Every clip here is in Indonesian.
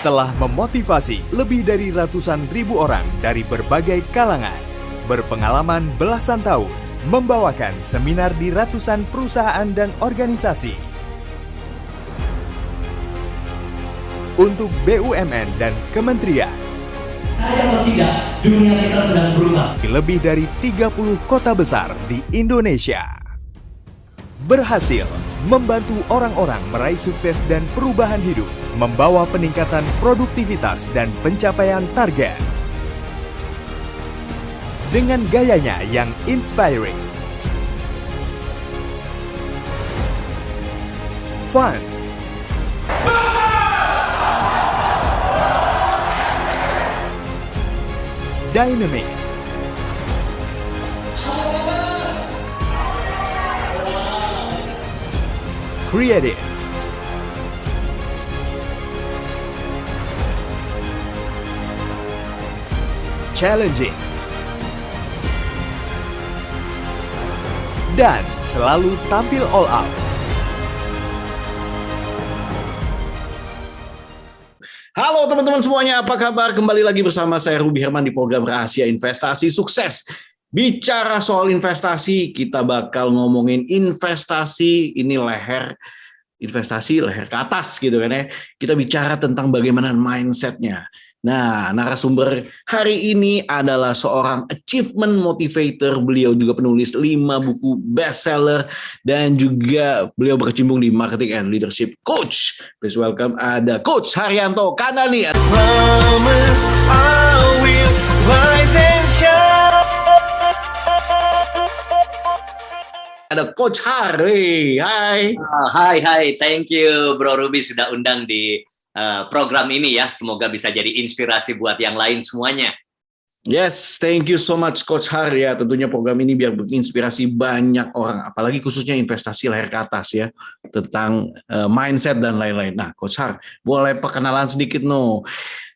telah memotivasi lebih dari ratusan ribu orang dari berbagai kalangan, berpengalaman belasan tahun, membawakan seminar di ratusan perusahaan dan organisasi. Untuk BUMN dan kementerian, saya atau tidak, dunia kita sedang berubah. Di lebih dari 30 kota besar di Indonesia. Berhasil membantu orang-orang meraih sukses dan perubahan hidup, membawa peningkatan produktivitas dan pencapaian target. Dengan gayanya yang inspiring, fun, dynamic, creative, challenging, dan selalu tampil all out. Halo teman-teman semuanya, apa kabar? Kembali lagi bersama saya Ruby Herman di program Rahasia Investasi Sukses. Bicara soal investasi, kita bakal ngomongin investasi, ini leher investasi, leher ke atas gitu kan ya. Kita bicara tentang bagaimana mindset-nya. Nah, narasumber hari ini adalah seorang achievement motivator. Beliau juga penulis 5 buku bestseller dan juga beliau berkecimpung di marketing and leadership coach. Please welcome ada Coach Haryanto Kandani. Ada Coach Har, hai. Hai, thank you Bro Ruby sudah undang di program ini ya. Semoga bisa jadi inspirasi buat yang lain semuanya. Yes, thank you so much Coach Har ya. Tentunya program ini biar menginspirasi banyak orang, apalagi khususnya investasi leher ke atas ya, tentang mindset dan lain-lain. Nah, Coach Har, boleh perkenalan sedikit no.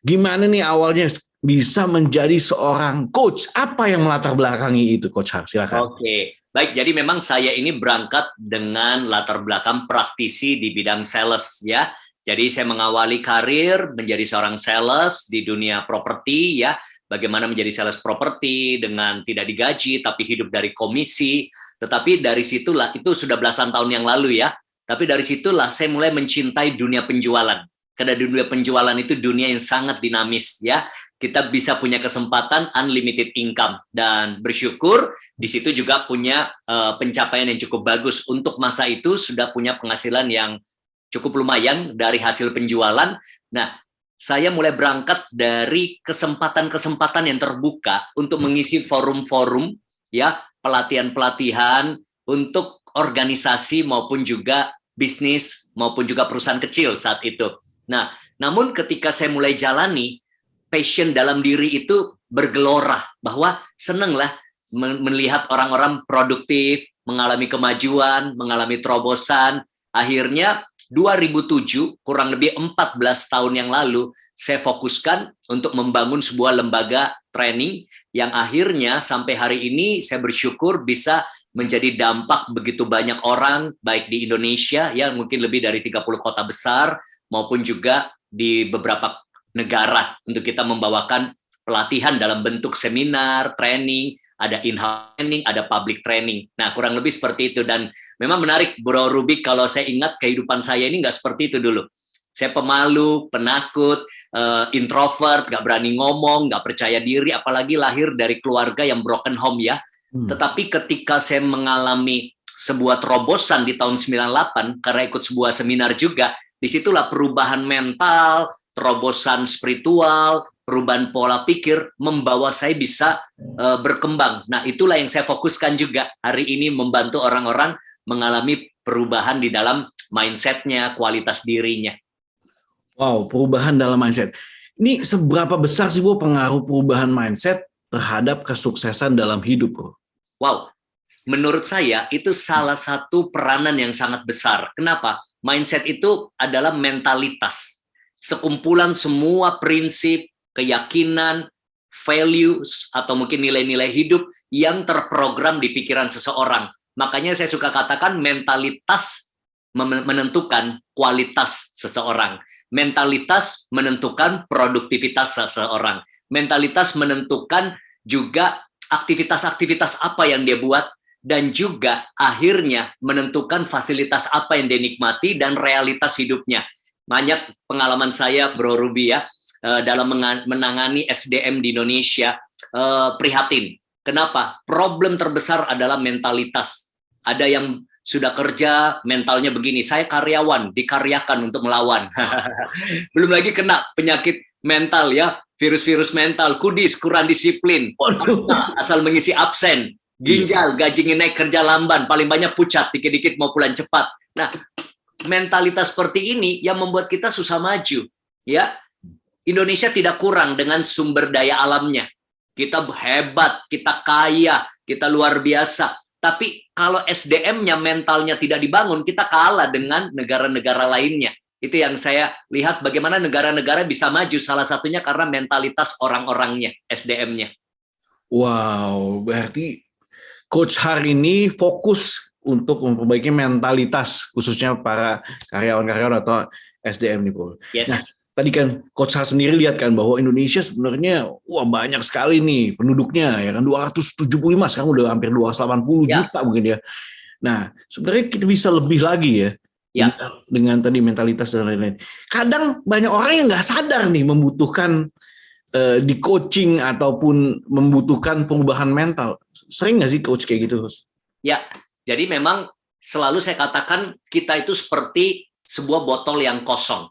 Gimana nih awalnya bisa menjadi seorang coach? Apa yang melatar belakangi itu Coach Har? Silakan. Oke. Baik, jadi memang saya ini berangkat dengan latar belakang praktisi di bidang sales ya. Jadi saya mengawali karir menjadi seorang sales di dunia properti ya. Bagaimana menjadi sales properti dengan tidak digaji tapi hidup dari komisi. Tetapi dari situlah, itu sudah belasan tahun yang lalu ya. Tapi dari situlah saya mulai mencintai dunia penjualan. Karena dunia penjualan itu dunia yang sangat dinamis ya. Kita bisa punya kesempatan unlimited income dan bersyukur di situ juga punya pencapaian yang cukup bagus. Untuk masa itu sudah punya penghasilan yang cukup lumayan dari hasil penjualan. Nah, saya mulai berangkat dari kesempatan-kesempatan yang terbuka untuk mengisi forum-forum ya, pelatihan-pelatihan untuk organisasi maupun juga bisnis maupun juga perusahaan kecil saat itu. Nah, namun ketika saya mulai jalani, passion dalam diri itu bergelora, bahwa senanglah melihat orang-orang produktif, mengalami kemajuan, mengalami terobosan. Akhirnya 2007, kurang lebih 14 tahun yang lalu, saya fokuskan untuk membangun sebuah lembaga training yang akhirnya sampai hari ini saya bersyukur bisa menjadi dampak begitu banyak orang, baik di Indonesia, ya mungkin lebih dari 30 kota besar, maupun juga di beberapa negara untuk kita membawakan pelatihan dalam bentuk seminar, training, ada in-house training, ada public training. Nah, kurang lebih seperti itu. Dan memang menarik, Bro Rubik, kalau saya ingat kehidupan saya ini nggak seperti itu dulu. Saya pemalu, penakut, introvert, nggak berani ngomong, nggak percaya diri, apalagi lahir dari keluarga yang broken home ya. Tetapi ketika saya mengalami sebuah terobosan di tahun 98, karena ikut sebuah seminar juga, disitulah perubahan mental, terobosan spiritual, perubahan pola pikir membawa saya bisa berkembang. Nah, itulah yang saya fokuskan juga hari ini, membantu orang-orang mengalami perubahan di dalam mindset-nya, kualitas dirinya. Wow, perubahan dalam mindset. Ini seberapa besar sih Bu pengaruh perubahan mindset terhadap kesuksesan dalam hidup, Bro? Wow, menurut saya itu salah satu peranan yang sangat besar. Kenapa? Mindset itu adalah mentalitas. Sekumpulan semua prinsip, keyakinan, values, atau mungkin nilai-nilai hidup yang terprogram di pikiran seseorang. Makanya saya suka katakan mentalitas menentukan kualitas seseorang. Mentalitas menentukan produktivitas seseorang. Mentalitas menentukan juga aktivitas-aktivitas apa yang dia buat, dan juga akhirnya menentukan fasilitas apa yang dia nikmati dan realitas hidupnya. Banyak pengalaman saya, Bro Ruby ya, dalam menangani SDM di Indonesia, prihatin. Kenapa? Problem terbesar adalah mentalitas. Ada yang sudah kerja, mentalnya begini, saya karyawan, dikaryakan untuk melawan. Belum lagi kena penyakit mental ya, virus-virus mental, kudis, kurang disiplin, asal mengisi absen, ginjal, gajinya naik, kerja lamban, paling banyak pucat, dikit-dikit mau pulang cepat. Nah, mentalitas seperti ini yang membuat kita susah maju. Ya, Indonesia tidak kurang dengan sumber daya alamnya. Kita hebat, kita kaya, kita luar biasa. Tapi kalau SDM-nya, mentalnya tidak dibangun, kita kalah dengan negara-negara lainnya. Itu yang saya lihat bagaimana negara-negara bisa maju, salah satunya karena mentalitas orang-orangnya, SDM-nya. Wow, berarti Coach Har ini fokus untuk memperbaiki mentalitas, khususnya para karyawan-karyawan atau SDM nih, Bro. Yes. Nah, tadi kan Coach Har sendiri lihat kan bahwa Indonesia sebenarnya banyak sekali nih penduduknya, ya kan, 275, sekarang udah hampir 280 juta mungkin ya. Nah, sebenarnya kita bisa lebih lagi ya, dengan tadi mentalitas dan lain-lain. Kadang banyak orang yang nggak sadar nih membutuhkan di coaching ataupun membutuhkan perubahan mental. Sering nggak sih coach kayak gitu, Coach? Ya, jadi memang selalu saya katakan kita itu seperti sebuah botol yang kosong.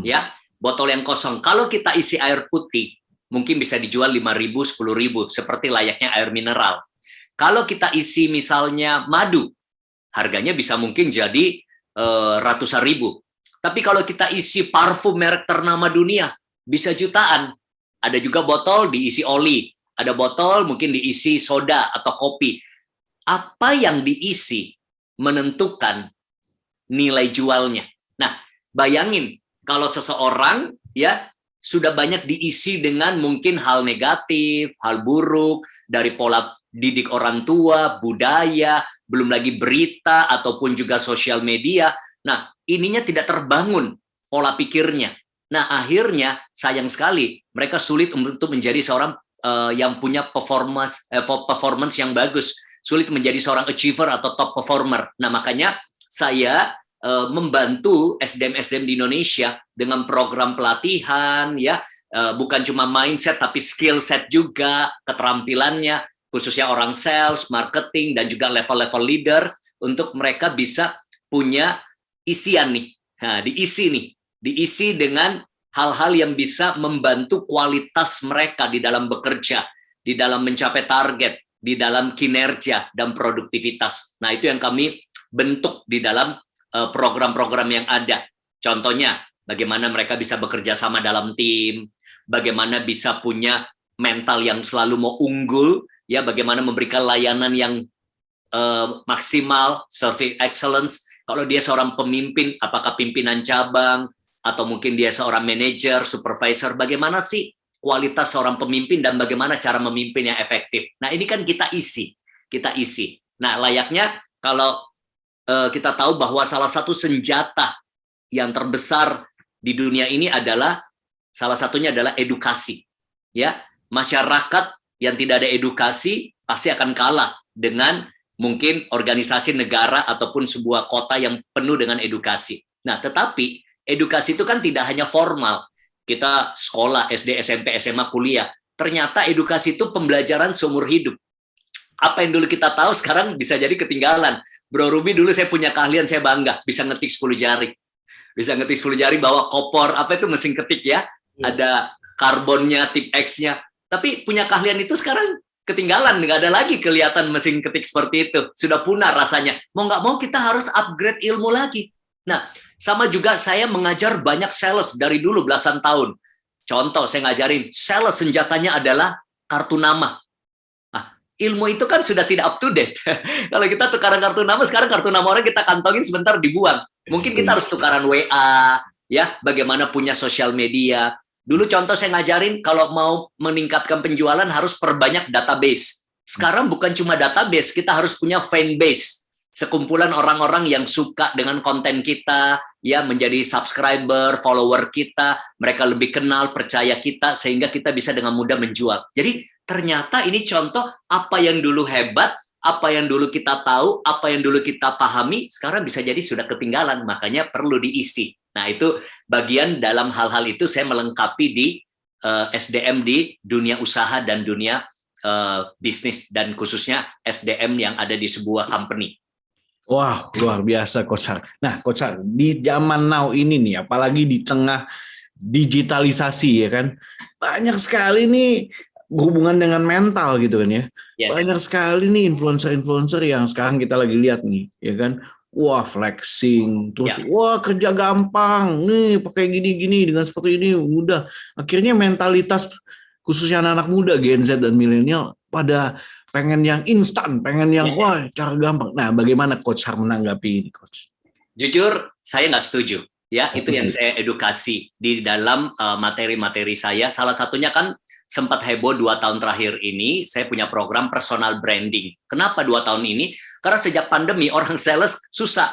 Ya, botol yang kosong. Kalau kita isi air putih, mungkin bisa dijual 5.000, 10.000, seperti layaknya air mineral. Kalau kita isi misalnya madu, harganya bisa mungkin jadi ratusan ribu. Tapi kalau kita isi parfum merek ternama dunia, bisa jutaan. Ada juga botol diisi oli, ada botol mungkin diisi soda atau kopi. Apa yang diisi menentukan nilai jualnya. Nah, bayangin kalau seseorang ya sudah banyak diisi dengan mungkin hal negatif, hal buruk, dari pola didik orang tua, budaya, belum lagi berita ataupun juga sosial media. Nah, ininya tidak terbangun pola pikirnya. Nah, akhirnya sayang sekali mereka sulit untuk menjadi seorang yang punya performance yang bagus, sulit menjadi seorang achiever atau top performer. Nah, makanya saya membantu SDM-SDM di Indonesia dengan program pelatihan, ya, bukan cuma mindset tapi skill set juga, keterampilannya, khususnya orang sales, marketing, dan juga level-level leader, untuk mereka bisa punya isian nih. Nah, diisi dengan hal-hal yang bisa membantu kualitas mereka di dalam bekerja, di dalam mencapai target, di dalam kinerja dan produktivitas. Nah, itu yang kami bentuk di dalam program-program yang ada. Contohnya, bagaimana mereka bisa bekerja sama dalam tim, bagaimana bisa punya mental yang selalu mau unggul, ya, bagaimana memberikan layanan yang maksimal, service excellence. Kalau dia seorang pemimpin, apakah pimpinan cabang, atau mungkin dia seorang manajer, supervisor, bagaimana sih kualitas seorang pemimpin dan bagaimana cara memimpin yang efektif. Nah, ini kan kita isi. Nah, layaknya kalau kita tahu bahwa salah satu senjata yang terbesar di dunia ini adalah, salah satunya adalah edukasi. Ya, masyarakat yang tidak ada edukasi pasti akan kalah dengan mungkin organisasi negara ataupun sebuah kota yang penuh dengan edukasi. Nah, tetapi edukasi itu kan tidak hanya formal. Kita sekolah, SD, SMP, SMA, kuliah. Ternyata edukasi itu pembelajaran seumur hidup. Apa yang dulu kita tahu sekarang bisa jadi ketinggalan. Bro Ruby, dulu saya punya keahlian, saya bangga. Bisa ngetik 10 jari. Bisa ngetik 10 jari, bawa kopor. Apa itu mesin ketik ya? Ada karbonnya, tip X-nya. Tapi punya keahlian itu sekarang ketinggalan. Nggak ada lagi kelihatan mesin ketik seperti itu. Sudah punah rasanya. Mau nggak mau kita harus upgrade ilmu lagi. Nah, sama juga saya mengajar banyak sales dari dulu belasan tahun. Contoh, saya ngajarin, sales senjatanya adalah kartu nama. Nah, ilmu itu kan sudah tidak up to date. Kalau kita tukaran kartu nama, sekarang kartu nama orang kita kantongin sebentar dibuang. Mungkin kita harus tukaran WA, ya, bagaimana punya sosial media. Dulu contoh saya ngajarin, kalau mau meningkatkan penjualan harus perbanyak database. Sekarang bukan cuma database, kita harus punya fan base. sekumpulan orang-orang yang suka dengan konten kita, ya menjadi subscriber, follower kita, mereka lebih kenal, percaya kita, sehingga kita bisa dengan mudah menjual. Jadi ternyata ini contoh apa yang dulu hebat, apa yang dulu kita tahu, apa yang dulu kita pahami, sekarang bisa jadi sudah ketinggalan, makanya perlu diisi. Nah itu bagian dalam hal-hal itu saya melengkapi di SDM di dunia usaha dan dunia bisnis, dan khususnya SDM yang ada di sebuah company. Wah, luar biasa Coach Har. Nah, Coach Har, di zaman now ini nih, apalagi di tengah digitalisasi ya kan, banyak sekali nih berhubungan dengan mental gitu kan ya. Yes. Banyak sekali nih influencer-influencer yang sekarang kita lagi lihat nih, ya kan. Wah, flexing, terus wah kerja gampang, nih pakai gini-gini dengan seperti ini mudah. Akhirnya mentalitas khususnya anak-anak muda, Gen Z dan milenial pada pengen yang instan, pengen yang wah cara gampang. Nah, bagaimana Coach Har menanggapi ini, Coach? Jujur, saya nggak setuju. Ya, itu yang saya edukasi di dalam materi-materi saya. Salah satunya kan sempat heboh 2 tahun terakhir ini, saya punya program personal branding. Kenapa 2 tahun ini? Karena sejak pandemi, orang sales susah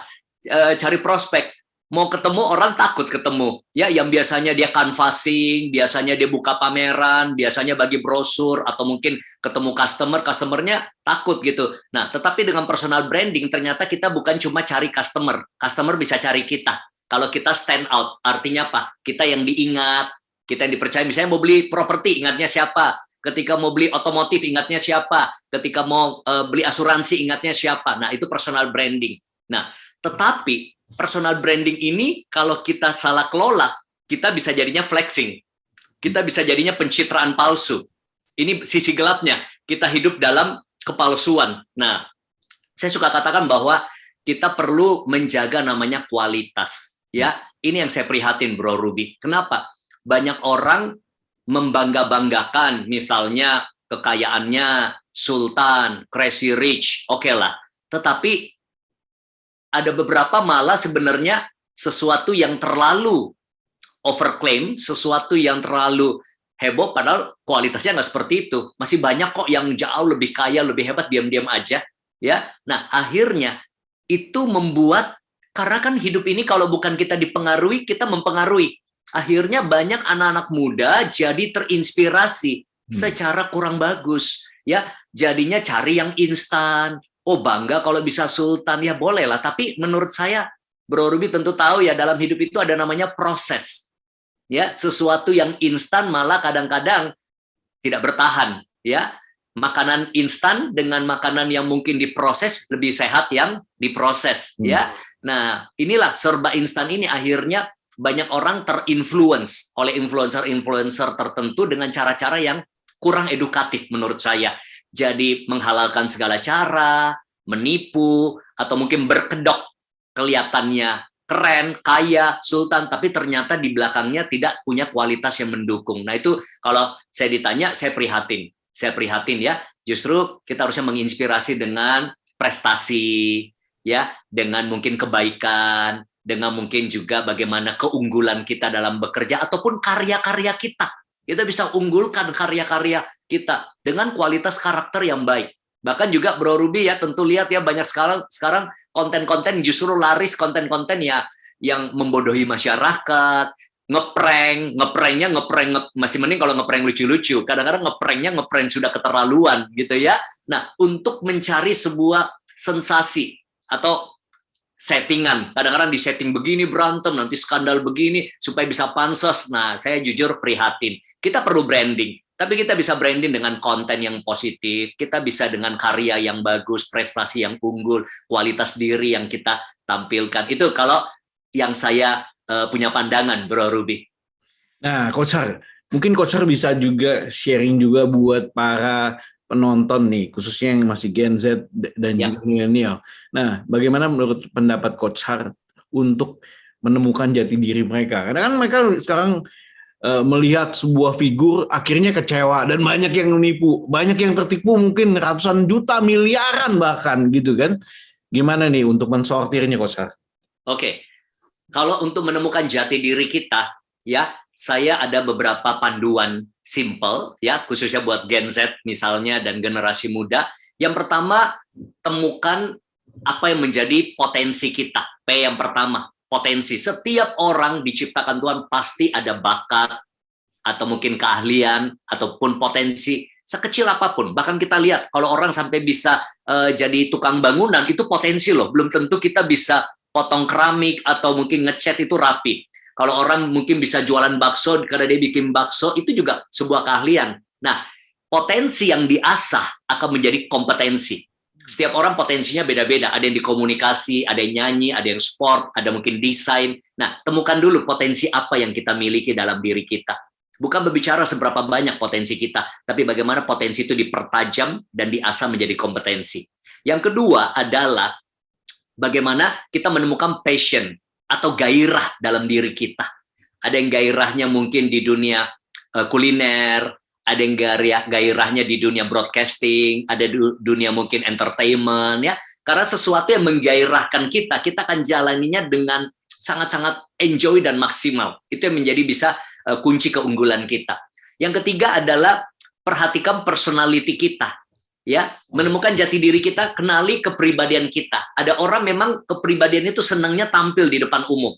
cari prospek. Mau ketemu, orang takut ketemu. Ya, yang biasanya dia canvassing, biasanya dia buka pameran, biasanya bagi brosur, atau mungkin ketemu customer-nya takut gitu. Nah, tetapi dengan personal branding, ternyata kita bukan cuma cari customer bisa cari kita. Kalau kita stand out, artinya apa? Kita yang diingat, kita yang dipercaya. Misalnya mau beli properti, ingatnya siapa? Ketika mau beli otomotif, ingatnya siapa? Ketika mau beli asuransi, ingatnya siapa? Nah, itu personal branding. Nah, tetapi personal branding ini kalau kita salah kelola, kita bisa jadinya flexing. Kita bisa jadinya pencitraan palsu. Ini sisi gelapnya. Kita hidup dalam kepalsuan. Nah, saya suka katakan bahwa kita perlu menjaga namanya kualitas. Ya, ini yang saya prihatin, Bro Ruby. Kenapa? Banyak orang membangga-banggakan, misalnya kekayaannya sultan, crazy rich, oke lah. Tetapi ada beberapa malah sebenarnya sesuatu yang terlalu overclaim, sesuatu yang terlalu heboh, padahal kualitasnya nggak seperti itu. Masih banyak kok yang jauh lebih kaya, lebih hebat, diam-diam aja. Ya, nah akhirnya itu membuat, karena kan hidup ini kalau bukan kita dipengaruhi, kita mempengaruhi. Akhirnya banyak anak-anak muda jadi terinspirasi secara kurang bagus. Ya, jadinya cari yang instan. Oh bangga kalau bisa sultan, ya boleh lah. Tapi menurut saya, Bro Ruby tentu tahu ya, dalam hidup itu ada namanya proses. Ya, sesuatu yang instan malah kadang-kadang tidak bertahan. Ya, makanan instan dengan makanan yang mungkin diproses lebih sehat yang diproses. Ya, nah inilah serba instan ini akhirnya banyak orang terinfluence oleh influencer-influencer tertentu dengan cara-cara yang kurang edukatif menurut saya. Jadi menghalalkan segala cara, menipu, atau mungkin berkedok kelihatannya keren, kaya, sultan, tapi ternyata di belakangnya tidak punya kualitas yang mendukung. Nah itu kalau saya ditanya, saya prihatin. Saya prihatin ya, justru kita harusnya menginspirasi dengan prestasi, ya, dengan mungkin kebaikan, dengan mungkin juga bagaimana keunggulan kita dalam bekerja, ataupun karya-karya kita. Kita bisa unggulkan karya-karya kita dengan kualitas karakter yang baik. Bahkan juga Bro Ruby ya tentu lihat ya, banyak sekarang konten-konten justru laris, konten-konten ya yang membodohi masyarakat, ngepranknya masih mending kalau ngeprank lucu-lucu. Kadang-kadang ngeprank sudah keterlaluan gitu ya. Nah, untuk mencari sebuah sensasi atau settingan, kadang-kadang di setting begini berantem, nanti skandal begini supaya bisa pansos. Nah, saya jujur prihatin. Kita perlu branding, tapi kita bisa branding dengan konten yang positif, kita bisa dengan karya yang bagus, prestasi yang unggul, kualitas diri yang kita tampilkan. Itu kalau yang saya punya pandangan, Bro Ruby. Nah, Coach Har, mungkin Coach Har bisa juga sharing juga buat para penonton nih, khususnya yang masih Gen Z dan juga milenial. Nah, bagaimana menurut pendapat Coach Har untuk menemukan jati diri mereka? Karena kan mereka sekarang melihat sebuah figur, akhirnya kecewa dan banyak yang menipu, banyak yang tertipu mungkin ratusan juta, miliaran bahkan gitu kan. Gimana nih untuk mensortirnya, Coach Har? Oke, kalau untuk menemukan jati diri kita, ya saya ada beberapa panduan simple ya, khususnya buat Gen Z misalnya dan generasi muda. Yang pertama, temukan apa yang menjadi potensi kita. P yang pertama, potensi. Setiap orang diciptakan Tuhan pasti ada bakat, atau mungkin keahlian, ataupun potensi, sekecil apapun. Bahkan kita lihat, kalau orang sampai bisa jadi tukang bangunan, itu potensi loh. Belum tentu kita bisa potong keramik, atau mungkin ngecat itu rapi. Kalau orang mungkin bisa jualan bakso, karena dia bikin bakso, itu juga sebuah keahlian. Nah, potensi yang diasah akan menjadi kompetensi. Setiap orang potensinya beda-beda. Ada yang di komunikasi, ada yang nyanyi, ada yang sport, ada mungkin desain. Nah, temukan dulu potensi apa yang kita miliki dalam diri kita. Bukan berbicara seberapa banyak potensi kita, tapi bagaimana potensi itu dipertajam dan diasah menjadi kompetensi. Yang kedua adalah bagaimana kita menemukan passion atau gairah dalam diri kita. Ada yang gairahnya mungkin di dunia kuliner, ada yang gairahnya di dunia broadcasting, ada dunia mungkin entertainment, ya. Karena sesuatu yang menggairahkan kita akan jalaninya dengan sangat-sangat enjoy dan maksimal. Itu yang menjadi bisa kunci keunggulan kita. Yang ketiga adalah perhatikan personality kita, ya. Menemukan jati diri kita, kenali kepribadian kita. Ada orang memang kepribadian itu senangnya tampil di depan umum.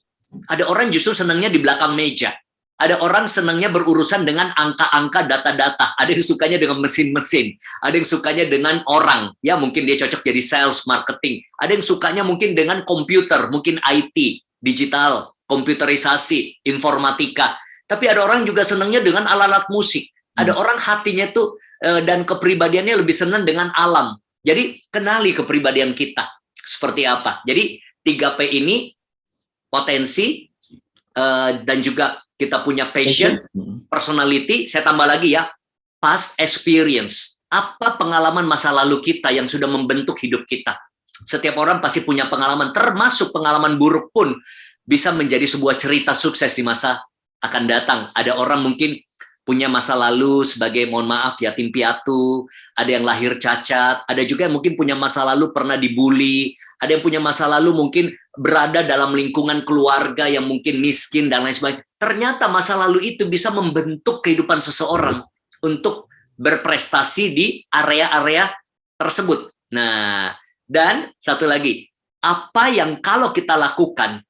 Ada orang justru senangnya di belakang meja. Ada orang senangnya berurusan dengan angka-angka, data-data. Ada yang sukanya dengan mesin-mesin. Ada yang sukanya dengan orang. Ya, mungkin dia cocok jadi sales, marketing. Ada yang sukanya mungkin dengan komputer, mungkin IT, digital, komputerisasi, informatika. Tapi ada orang juga senangnya dengan alat-alat musik. Ada orang hatinya tuh dan kepribadiannya lebih senang dengan alam. Jadi, kenali kepribadian kita. Seperti apa. Jadi, 3P ini, potensi, dan juga kita punya passion, personality, saya tambah lagi ya, past experience. Apa pengalaman masa lalu kita yang sudah membentuk hidup kita? Setiap orang pasti punya pengalaman, termasuk pengalaman buruk pun bisa menjadi sebuah cerita sukses di masa akan datang. Ada orang mungkin punya masa lalu sebagai, mohon maaf, yatim piatu, ada yang lahir cacat, ada juga yang mungkin punya masa lalu pernah dibully, ada yang punya masa lalu mungkin berada dalam lingkungan keluarga yang mungkin miskin dan lain sebagainya. Ternyata masa lalu itu bisa membentuk kehidupan seseorang untuk berprestasi di area-area tersebut. Nah, dan satu lagi, apa yang kalau kita lakukan,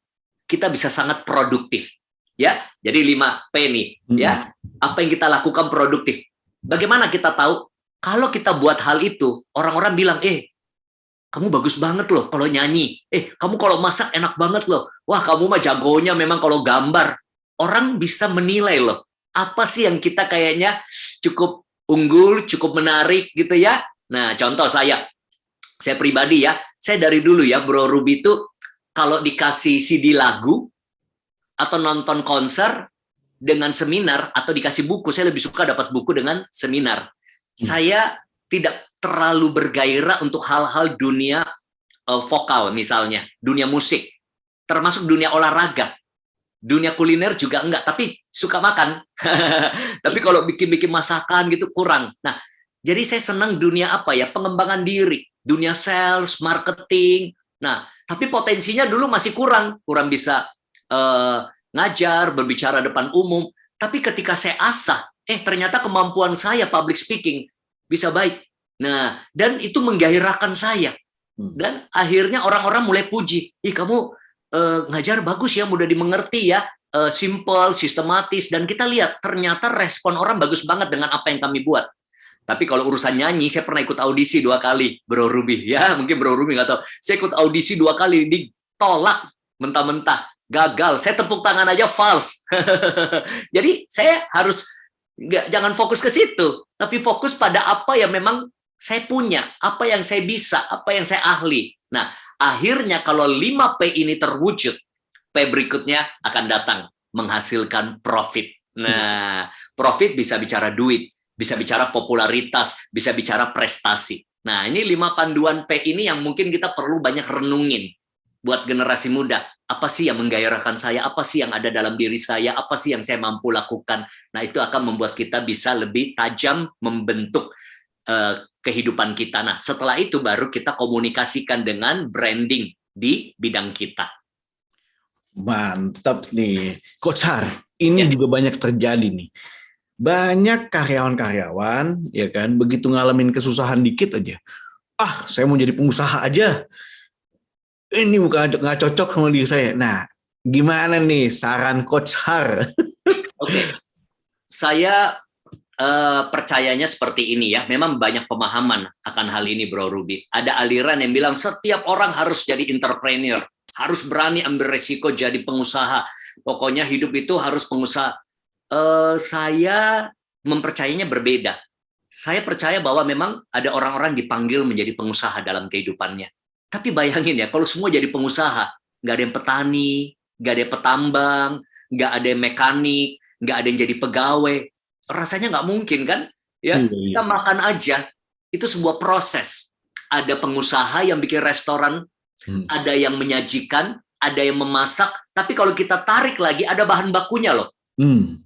kita bisa sangat produktif. Ya, jadi 5P nih, ya. Apa yang kita lakukan produktif. Bagaimana kita tahu kalau kita buat hal itu, orang-orang bilang, kamu bagus banget loh kalau nyanyi. Kamu kalau masak enak banget loh. Wah, kamu mah jagonya memang kalau gambar. Orang bisa menilai loh. Apa sih yang kita kayaknya cukup unggul, cukup menarik gitu ya. Nah, contoh saya pribadi ya, saya dari dulu ya, Bro Ruby itu kalau dikasih CD lagu atau nonton konser dengan seminar atau dikasih buku, saya lebih suka dapat buku dengan seminar. Saya tidak terlalu bergairah untuk hal-hal dunia vokal misalnya, dunia musik, termasuk dunia olahraga. Dunia kuliner juga enggak, tapi suka makan. Tapi kalau bikin-bikin masakan gitu kurang. Nah, jadi saya senang dunia apa ya? Pengembangan diri, dunia sales, marketing. Nah, tapi potensinya dulu masih kurang bisa ngajar, berbicara depan umum. Tapi ketika saya asah, ternyata kemampuan saya public speaking bisa baik. Nah, dan itu menggairahkan saya. Dan akhirnya orang-orang mulai puji, kamu ngajar bagus ya, mudah dimengerti ya, simple, sistematis, dan kita lihat ternyata respon orang bagus banget dengan apa yang kami buat. Tapi kalau urusan nyanyi, saya pernah ikut audisi 2 kali, Bro Ruby. Ya, mungkin Bro Ruby nggak tahu. Saya ikut audisi 2 kali, ditolak mentah-mentah, gagal. Saya tepuk tangan aja false. Jadi saya harus jangan fokus ke situ, tapi fokus pada apa yang memang saya punya, apa yang saya bisa, apa yang saya ahli. Nah, akhirnya kalau 5P ini terwujud, P berikutnya akan datang, menghasilkan profit. Nah, profit bisa bicara duit, bisa bicara popularitas, bisa bicara prestasi. Nah, ini 5 panduan P ini yang mungkin kita perlu banyak renungin buat generasi muda. Apa sih yang menggairahkan saya? Apa sih yang ada dalam diri saya? Apa sih yang saya mampu lakukan? Nah, itu akan membuat kita bisa lebih tajam membentuk kehidupan kita. Nah, setelah itu baru kita komunikasikan dengan branding di bidang kita. Mantap nih, Coach Har. Ini juga banyak terjadi nih. Banyak karyawan-karyawan, ya kan, begitu ngalamin kesusahan dikit aja. Saya mau jadi pengusaha aja. ini bukan nggak cocok sama diri saya. Nah, gimana nih saran Coach Har? Oke, saya percayanya seperti ini ya. Memang banyak pemahaman akan hal ini, Bro Ruby. Ada aliran yang bilang setiap orang harus jadi entrepreneur, harus berani ambil resiko jadi pengusaha. Pokoknya hidup itu harus pengusaha. Saya mempercayainya berbeda. Saya percaya bahwa memang ada orang-orang dipanggil menjadi pengusaha dalam kehidupannya. Tapi bayangin ya, kalau semua jadi pengusaha, nggak ada yang petani, nggak ada yang petambang, nggak ada yang mekanik, nggak ada yang jadi pegawai. Rasanya nggak mungkin kan? Ya, kita makan aja. Itu sebuah proses. Ada pengusaha yang bikin restoran, ada yang menyajikan, ada yang memasak. Tapi kalau kita tarik lagi, ada bahan bakunya loh.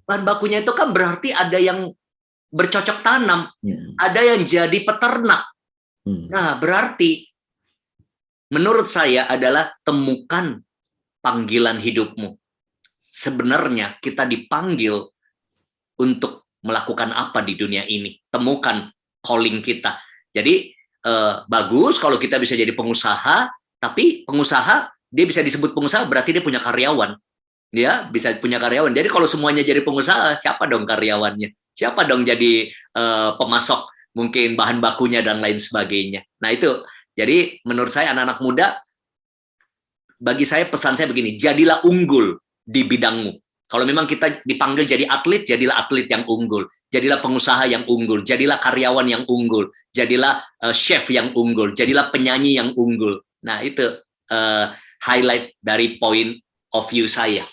Bahan bakunya itu kan berarti ada yang bercocok tanam, ada yang jadi peternak. Nah, berarti menurut saya adalah temukan panggilan hidupmu. Sebenarnya kita dipanggil untuk melakukan apa di dunia ini. Temukan calling kita. Jadi bagus kalau kita bisa jadi pengusaha, tapi pengusaha dia bisa disebut pengusaha berarti dia punya karyawan. Dia bisa punya karyawan. Jadi kalau semuanya jadi pengusaha, siapa dong karyawannya? Siapa dong jadi pemasok mungkin bahan bakunya dan lain sebagainya. Nah itu. Jadi menurut saya anak-anak muda, bagi saya pesan saya begini, jadilah unggul di bidangmu. Kalau memang kita dipanggil jadi atlet, jadilah atlet yang unggul. Jadilah pengusaha yang unggul. Jadilah karyawan yang unggul. Jadilah chef yang unggul. Jadilah penyanyi yang unggul. Nah, itu highlight dari point of view saya.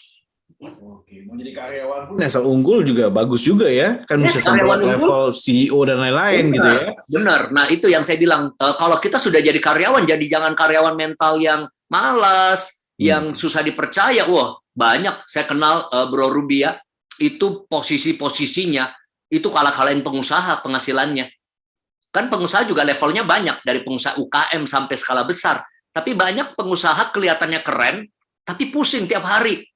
Oke, mau jadi karyawan pun asal unggul juga bagus juga ya. Kan bisa sampai level CEO dan lain-lain gitu ya. Benar. Nah, itu yang saya bilang. Kalau kita sudah jadi karyawan, jadi jangan karyawan mental yang malas, yang susah dipercaya. Wah, banyak saya kenal Bro Ruby ya, itu posisi-posisinya itu kalah-kalahin pengusaha penghasilannya. Kan pengusaha juga levelnya banyak, dari pengusaha UKM sampai skala besar. Tapi banyak pengusaha kelihatannya keren, tapi pusing tiap hari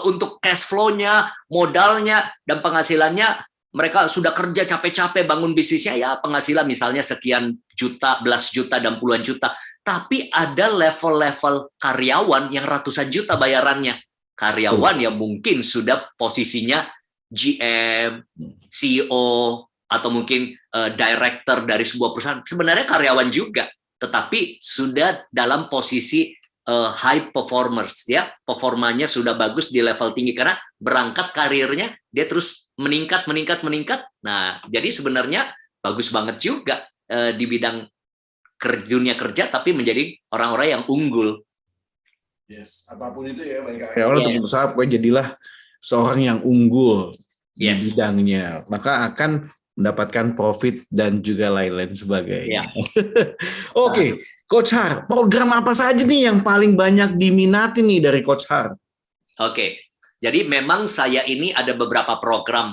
untuk cash flow-nya, modalnya, dan penghasilannya. Mereka sudah kerja capek-capek bangun bisnisnya, ya penghasilan misalnya sekian juta, belas juta, dan puluhan juta. Tapi ada level-level karyawan yang ratusan juta bayarannya. Karyawan yang mungkin sudah posisinya GM, CEO, atau mungkin director dari sebuah perusahaan. Sebenarnya karyawan juga, tetapi sudah dalam posisi high performers, ya, performanya sudah bagus di level tinggi karena berangkat karirnya dia terus meningkat. Nah, jadi sebenarnya bagus banget juga di bidang dunia kerja, tapi menjadi orang-orang yang unggul. Yes, apapun itu ya, baik karyawan atau pengusaha, pokoknya jadilah seorang yang unggul di bidangnya, maka akan mendapatkan profit dan juga lain-lain sebagainya. Oke. Coach Har, program apa saja nih yang paling banyak diminati nih dari Coach Har? Oke, jadi memang saya ini ada beberapa program.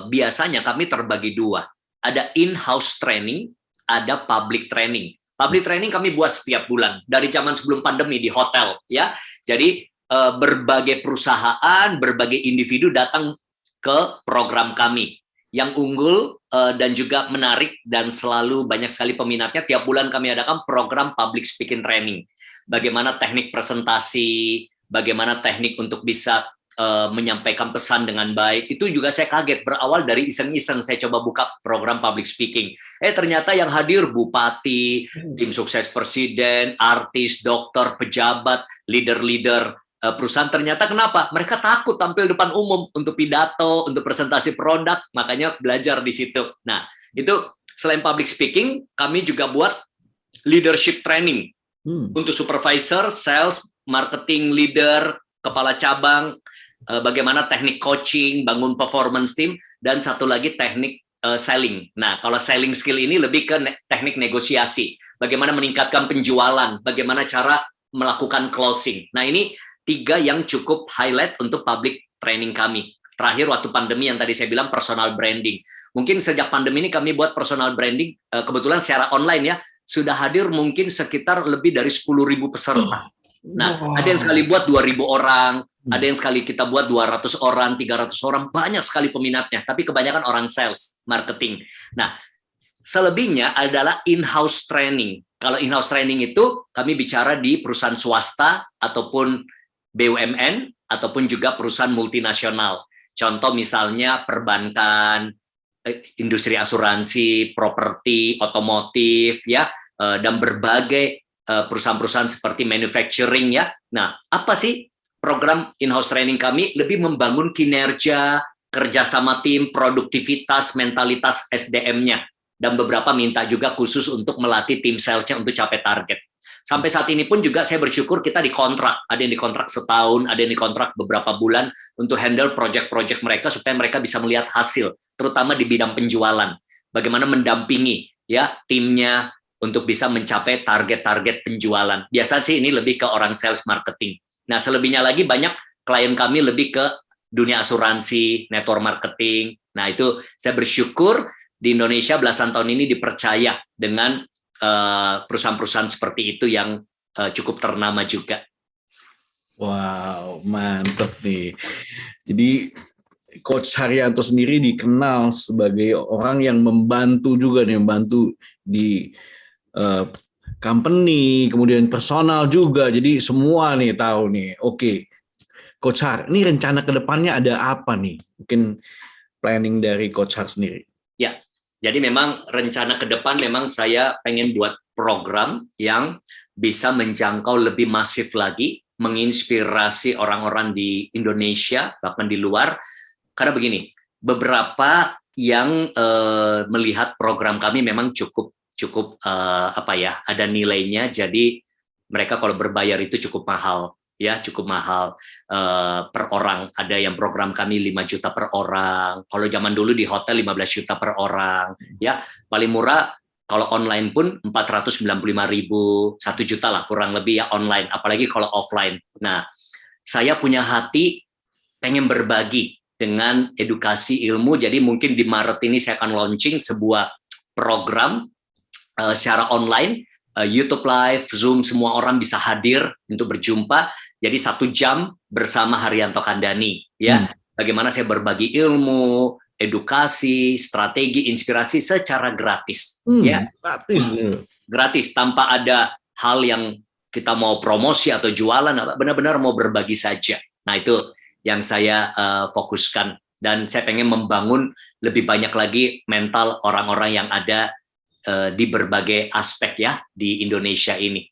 Biasanya kami terbagi dua. Ada in-house training, ada public training. Public training kami buat setiap bulan dari zaman sebelum pandemi di hotel, ya. Jadi berbagai perusahaan, berbagai individu datang ke program kami. Yang unggul dan juga menarik dan selalu banyak sekali peminatnya. Tiap bulan kami adakan program public speaking training. Bagaimana teknik presentasi, bagaimana teknik untuk bisa menyampaikan pesan dengan baik. Itu juga saya kaget, berawal dari iseng-iseng saya coba buka program public speaking. Ternyata yang hadir bupati, tim sukses presiden, artis, dokter, pejabat, leader-leader perusahaan. Ternyata kenapa? Mereka takut tampil depan umum untuk pidato, untuk presentasi produk, makanya belajar di situ. Nah, itu selain public speaking, kami juga buat leadership training untuk supervisor, sales, marketing leader, kepala cabang, bagaimana teknik coaching, bangun performance team, dan satu lagi teknik selling. Nah, kalau selling skill ini lebih ke teknik negosiasi, bagaimana meningkatkan penjualan, bagaimana cara melakukan closing. Nah, ini 3 yang cukup highlight untuk public training kami. Terakhir waktu pandemi yang tadi saya bilang personal branding. Mungkin sejak pandemi ini kami buat personal branding, kebetulan secara online ya, sudah hadir mungkin sekitar lebih dari 10.000 peserta. Nah, ada yang sekali buat 2.000 orang, ada yang sekali kita buat 200 orang, 300 orang, banyak sekali peminatnya, tapi kebanyakan orang sales, marketing. Nah, selebihnya adalah in-house training. Kalau in-house training itu kami bicara di perusahaan swasta ataupun BUMN ataupun juga perusahaan multinasional. Contoh misalnya perbankan, industri asuransi, properti, otomotif, ya, dan berbagai perusahaan-perusahaan seperti manufacturing, ya. Nah, apa sih program in-house training kami? Lebih membangun kinerja, kerjasama tim, produktivitas, mentalitas SDM-nya. Dan beberapa minta juga khusus untuk melatih tim sales-nya untuk capai target. Sampai saat ini pun juga saya bersyukur kita dikontrak. Ada yang dikontrak setahun, ada yang dikontrak beberapa bulan untuk handle project-project mereka supaya mereka bisa melihat hasil, terutama di bidang penjualan. Bagaimana mendampingi ya timnya untuk bisa mencapai target-target penjualan. Biasa sih ini lebih ke orang sales marketing. Nah, selebihnya lagi banyak klien kami lebih ke dunia asuransi, network marketing. Nah, itu saya bersyukur di Indonesia belasan tahun ini dipercaya dengan perusahaan-perusahaan seperti itu yang cukup ternama juga. Wow, mantap nih. Jadi Coach Haryanto sendiri dikenal sebagai orang yang membantu juga nih, membantu di company, kemudian personal juga. Jadi semua nih tahu nih. Oke, Coach Har, ini rencana ke depannya ada apa nih? Mungkin planning dari Coach Har sendiri. Ya, jadi memang rencana ke depan memang saya pengen buat program yang bisa menjangkau lebih masif lagi, menginspirasi orang-orang di Indonesia, bahkan di luar. Karena begini, beberapa yang melihat program kami memang cukup ada nilainya. Jadi mereka kalau berbayar itu cukup mahal. Ya, cukup mahal per orang. Ada yang program kami 5 juta per orang. Kalau zaman dulu di hotel 15 juta per orang. Ya, paling murah kalau online pun 495.000, 1 juta lah kurang lebih ya online. Apalagi kalau offline. Nah, saya punya hati pengen berbagi dengan edukasi ilmu. Jadi mungkin di Maret ini saya akan launching sebuah program secara online. YouTube Live, Zoom, semua orang bisa hadir untuk berjumpa. Jadi 1 jam bersama Haryanto Kandhani. Ya, bagaimana saya berbagi ilmu, edukasi, strategi, inspirasi secara gratis. Ya, gratis tanpa ada hal yang kita mau promosi atau jualan. Benar-benar mau berbagi saja. Nah, itu yang saya fokuskan. Dan saya pengen membangun lebih banyak lagi mental orang-orang yang ada di berbagai aspek ya di Indonesia ini.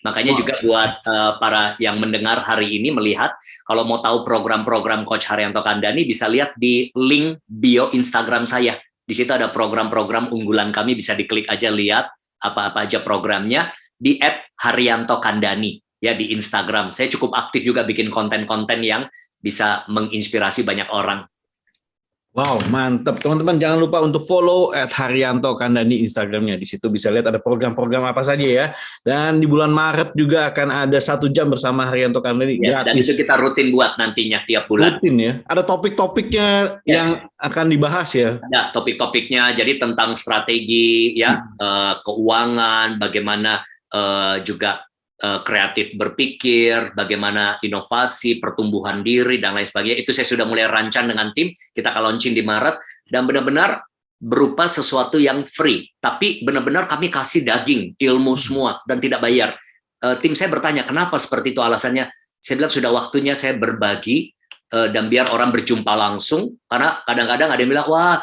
Makanya juga buat para yang mendengar hari ini melihat, kalau mau tahu program-program Coach Haryanto Kandhani bisa lihat di link bio Instagram saya. Di situ ada program-program unggulan kami, bisa diklik aja lihat apa-apa aja programnya di @Haryanto Kandhani ya di Instagram. Saya cukup aktif juga bikin konten-konten yang bisa menginspirasi banyak orang. Wow, mantap. Teman-teman jangan lupa untuk follow @Haryanto Kandhani Instagramnya. Di situ bisa lihat ada program-program apa saja ya. Dan di bulan Maret juga akan ada 1 jam bersama Haryanto Kandhani. Yes, dan itu kita rutin buat nantinya tiap bulan. Rutin ya. Ada topik-topiknya yang akan dibahas ya. Ada topik-topiknya. Jadi tentang strategi ya, keuangan, bagaimana juga kreatif berpikir, bagaimana inovasi, pertumbuhan diri, dan lain sebagainya. Itu saya sudah mulai rancang dengan tim, kita akan launching di Maret, dan benar-benar berupa sesuatu yang free. Tapi benar-benar kami kasih daging, ilmu semua, dan tidak bayar. Tim saya bertanya, kenapa seperti itu alasannya? Saya bilang sudah waktunya saya berbagi, dan biar orang berjumpa langsung, karena kadang-kadang ada yang bilang, wah,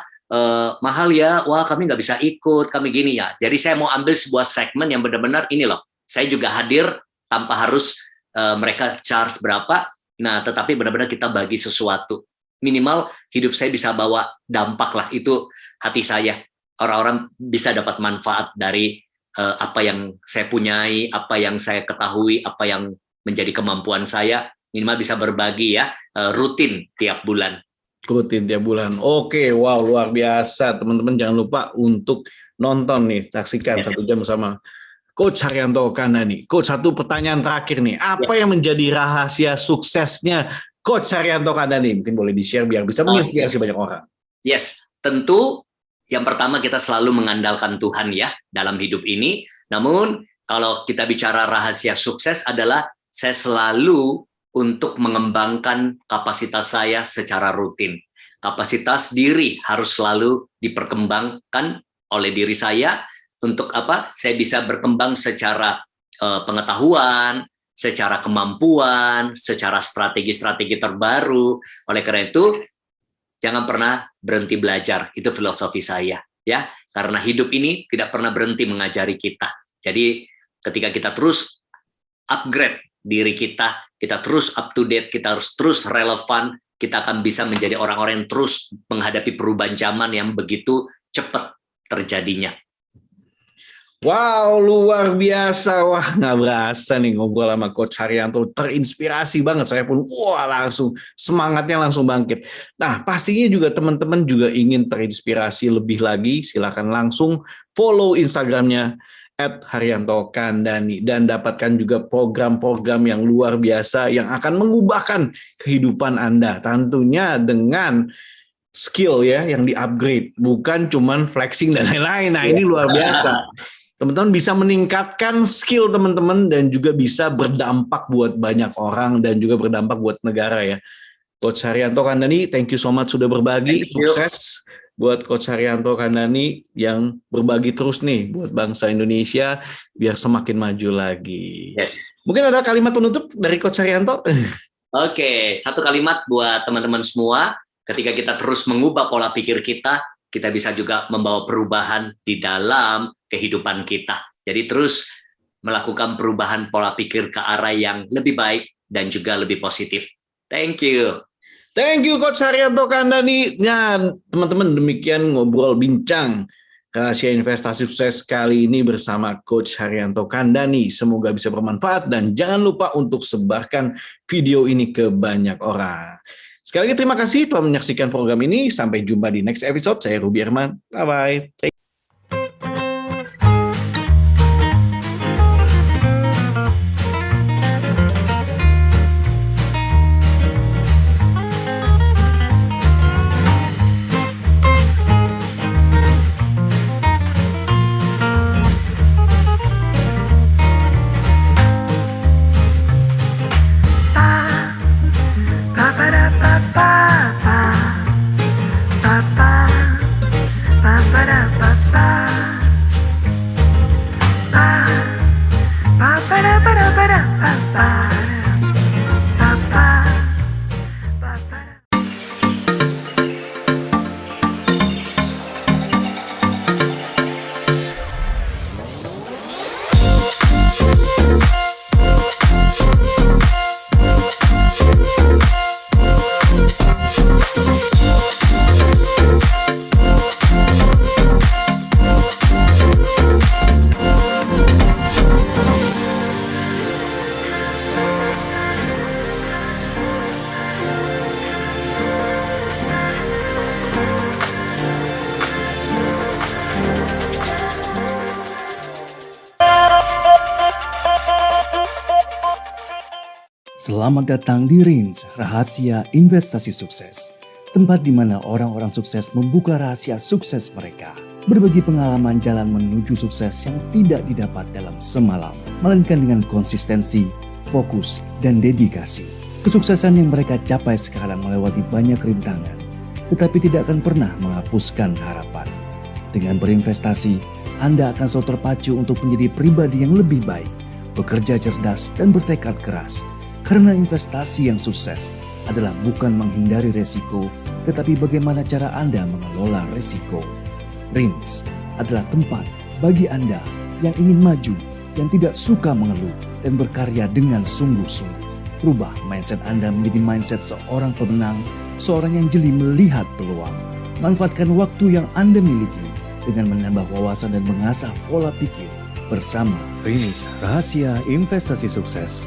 mahal ya, wah kami nggak bisa ikut, kami gini ya. Jadi saya mau ambil sebuah segmen yang benar-benar ini loh, saya juga hadir tanpa harus mereka charge berapa, nah tetapi benar-benar kita bagi sesuatu. Minimal hidup saya bisa bawa dampak lah, itu hati saya. Orang-orang bisa dapat manfaat dari apa yang saya punyai, apa yang saya ketahui, apa yang menjadi kemampuan saya, minimal bisa berbagi ya, rutin tiap bulan. Rutin tiap bulan. Oke, wow, luar biasa. Teman-teman jangan lupa untuk nonton nih, saksikan 1 jam bersama Coach Haryanto Kandhani. Coach, satu pertanyaan terakhir nih. Apa yang menjadi rahasia suksesnya Coach Haryanto Kandhani? Mungkin boleh di-share biar bisa menginspirasi banyak orang. Yes, tentu yang pertama kita selalu mengandalkan Tuhan ya dalam hidup ini. Namun kalau kita bicara rahasia sukses adalah saya selalu untuk mengembangkan kapasitas saya secara rutin. Kapasitas diri harus selalu diperkembangkan oleh diri saya, untuk apa? Saya bisa berkembang secara pengetahuan, secara kemampuan, secara strategi-strategi terbaru. Oleh karena itu, jangan pernah berhenti belajar. Itu filosofi saya, ya. Karena hidup ini tidak pernah berhenti mengajari kita. Jadi, ketika kita terus upgrade diri kita terus up to date, kita harus terus relevan, kita akan bisa menjadi orang-orang yang terus menghadapi perubahan zaman yang begitu cepat terjadinya. Wow, luar biasa. Wah, nggak berasa nih ngobrol sama Coach Haryanto. Terinspirasi banget. Saya pun, langsung semangatnya langsung bangkit. Nah, pastinya juga teman-teman juga ingin terinspirasi lebih lagi. Silakan langsung follow Instagramnya @haryantokandani dan dapatkan juga program-program yang luar biasa yang akan mengubahkan kehidupan Anda. Tentunya dengan skill ya yang di-upgrade, bukan cuman flexing dan lain-lain. Nah, ini luar biasa. Teman-teman bisa meningkatkan skill teman-teman dan juga bisa berdampak buat banyak orang dan juga berdampak buat negara ya. Coach Haryanto Kandani, thank you so much sudah berbagi. Sukses buat Coach Haryanto Kandani yang berbagi terus nih buat bangsa Indonesia biar semakin maju lagi. Yes. Mungkin ada kalimat penutup dari Coach Haryanto? Oke, satu kalimat buat teman-teman semua. Ketika kita terus mengubah pola pikir kita bisa juga membawa perubahan di dalam kehidupan kita. Jadi terus melakukan perubahan pola pikir ke arah yang lebih baik dan juga lebih positif. Thank you. Thank you Coach Haryanto Kandani. Ya, teman-teman, demikian ngobrol bincang Rahasia Investasi Sukses kali ini bersama Coach Haryanto Kandani. Semoga bisa bermanfaat dan jangan lupa untuk sebarkan video ini ke banyak orang. Sekali lagi terima kasih telah menyaksikan program ini. Sampai jumpa di next episode. Saya Ruby Herman. Bye-bye. Selamat datang di Rins, Rahasia Investasi Sukses. Tempat di mana orang-orang sukses membuka rahasia sukses mereka. Berbagi pengalaman jalan menuju sukses yang tidak didapat dalam semalam. Melainkan dengan konsistensi, fokus, dan dedikasi. Kesuksesan yang mereka capai sekarang melewati banyak rintangan. Tetapi tidak akan pernah menghapuskan harapan. Dengan berinvestasi, Anda akan selalu terpacu untuk menjadi pribadi yang lebih baik. Bekerja cerdas dan bertekad keras. Karena investasi yang sukses adalah bukan menghindari resiko, tetapi bagaimana cara Anda mengelola resiko. Rins adalah tempat bagi Anda yang ingin maju, yang tidak suka mengeluh, dan berkarya dengan sungguh-sungguh. Rubah mindset Anda menjadi mindset seorang pemenang, seorang yang jeli melihat peluang. Manfaatkan waktu yang Anda miliki dengan menambah wawasan dan mengasah pola pikir bersama Rins, Rahasia Investasi Sukses.